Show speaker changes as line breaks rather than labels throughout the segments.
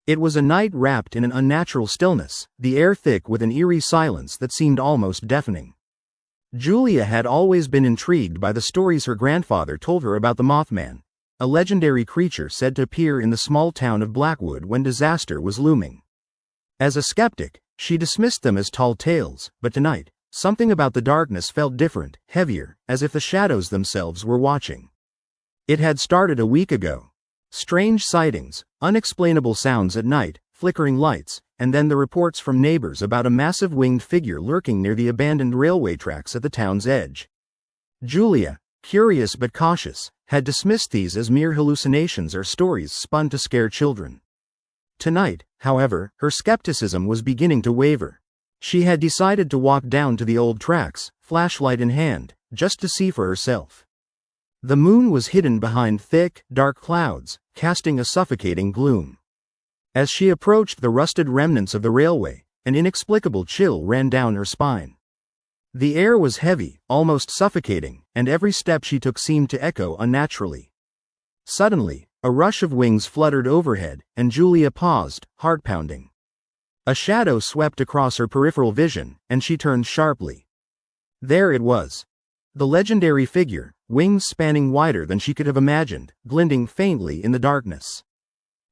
It was a night wrapped in an unnatural stillness, the air thick with an eerie silence that seemed almost deafening. Julia had always been intrigued by the stories her grandfather told her about the Mothman, a legendary creature said to appear in the small town of Blackwood when disaster was looming. As a skeptic, she dismissed them as tall tales, but tonight, something about the darkness felt different, heavier, as if the shadows themselves were watching. It had started a week ago. Strange sightings, unexplainable sounds at night, flickering lights, and then the reports from neighbors about a massive winged figure lurking near the abandoned railway tracks at the town's edge. Julia, curious but cautious, had dismissed these as mere hallucinations or stories spun to scare children. Tonight, however, her skepticism was beginning to waver. She had decided to walk down to the old tracks, flashlight in hand, just to see for herself. The moon was hidden behind thick, dark clouds, casting a suffocating gloom. As she approached the rusted remnants of the railway, an inexplicable chill ran down her spine. The air was heavy, almost suffocating, and every step she took seemed to echo unnaturally. Suddenly, a rush of wings fluttered overhead, and Julia paused, heart pounding. A shadow swept across her peripheral vision, and she turned sharply. There it was. The legendary figure, wings spanning wider than she could have imagined, glinting faintly in the darkness.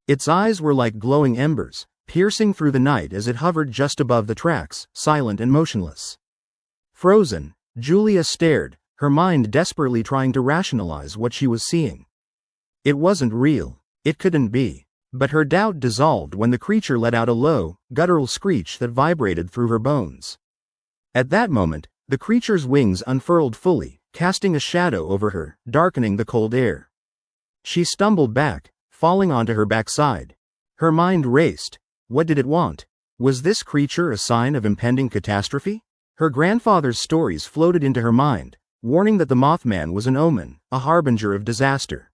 Its eyes were like glowing embers, piercing through the night as it hovered just above the tracks, silent and motionless. Frozen, Julia stared, her mind desperately trying to rationalize what she was seeing. It wasn't real. It couldn't be. But her doubt dissolved when the creature let out a low, guttural screech that vibrated through her bones. At that moment, the creature's wings unfurled fully, casting a shadow over her, darkening the cold air. She stumbled back, falling onto her backside. Her mind raced. What did it want? Was this creature a sign of impending catastrophe? Her grandfather's stories floated into her mind, warning that the Mothman was an omen, a harbinger of disaster.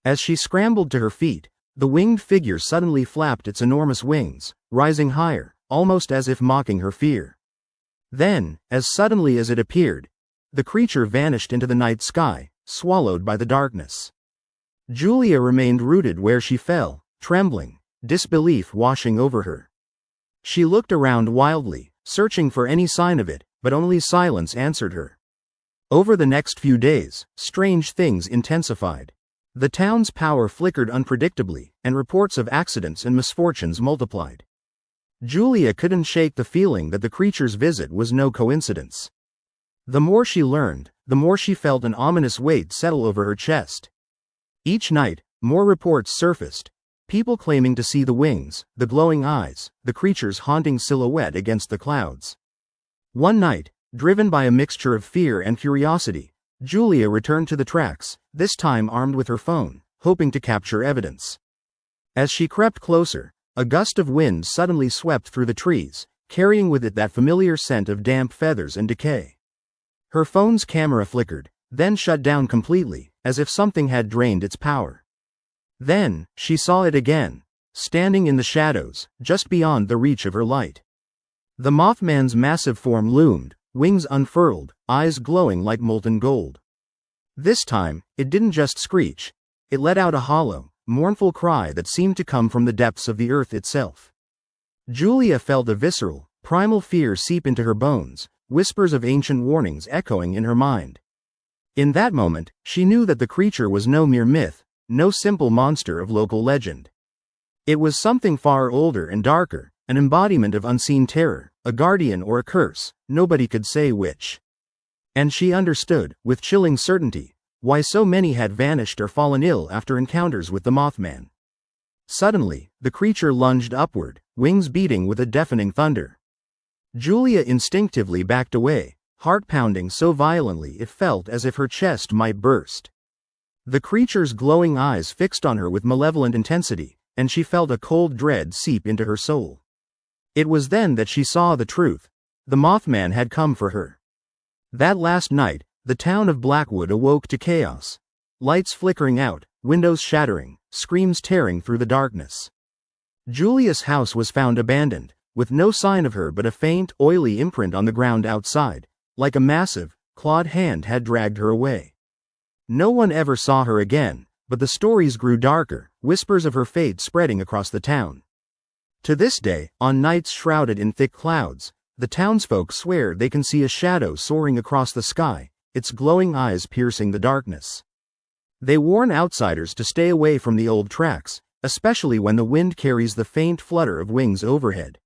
As she scrambled to her feet, the winged figure suddenly flapped its enormous wings, rising higher, almost as if mocking her fear. Then, as suddenly as it appeared, the creature vanished into the night sky, swallowed by the darkness. Julia remained rooted where she fell, trembling, disbelief washing over her. She looked around wildly, searching for any sign of it, but only silence answered her. Over the next few days, strange things intensified. The town's power flickered unpredictably, and reports of accidents and misfortunes multiplied. Julia couldn't shake the feeling that the creature's visit was no coincidence. The more she learned, the more she felt an ominous weight settle over her chest. Each night, more reports surfaced, people claiming to see the wings, the glowing eyes, the creature's haunting silhouette against the clouds. One night, driven by a mixture of fear and curiosity, Julia returned to the tracks, this time armed with her phone, hoping to capture evidence. As she crept closer, a gust of wind suddenly swept through the trees, carrying with it that familiar scent of damp feathers and decay. Her phone's camera flickered, then shut down completely, as if something had drained its power. Then, she saw it again, standing in the shadows, just beyond the reach of her light. The Mothman's massive form loomed, wings unfurled, eyes glowing like molten gold. This time, it didn't just screech. It let out a hollow, mournful cry that seemed to come from the depths of the earth itself. Julia felt a visceral, primal fear seep into her bones, whispers of ancient warnings echoing in her mind. In that moment, she knew that the creature was no mere myth, no simple monster of local legend. It was something far older and darker, an embodiment of unseen terror, a guardian or a curse, nobody could say which. And she understood, with chilling certainty, why so many had vanished or fallen ill after encounters with the Mothman. Suddenly, the creature lunged upward, wings beating with a deafening thunder. Julia instinctively backed away, heart pounding so violently it felt as if her chest might burst. The creature's glowing eyes fixed on her with malevolent intensity, and she felt a cold dread seep into her soul. It was then that she saw the truth. The Mothman had come for her. That last night, the town of Blackwood awoke to chaos. Lights flickering out, windows shattering, screams tearing through the darkness. Julia's house was found abandoned, with no sign of her but a faint, oily imprint on the ground outside, like a massive, clawed hand had dragged her away. No one ever saw her again, but the stories grew darker, whispers of her fate spreading across the town. To this day, on nights shrouded in thick clouds, the townsfolk swear they can see a shadow soaring across the sky, its glowing eyes piercing the darkness. They warn outsiders to stay away from the old tracks, especially when the wind carries the faint flutter of wings overhead.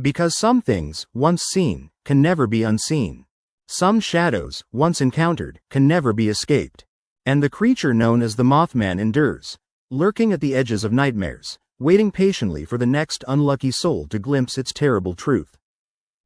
Because some things, once seen, can never be unseen. Some shadows, once encountered, can never be escaped. And the creature known as the Mothman endures, lurking at the edges of nightmares, waiting patiently for the next unlucky soul to glimpse its terrible truth.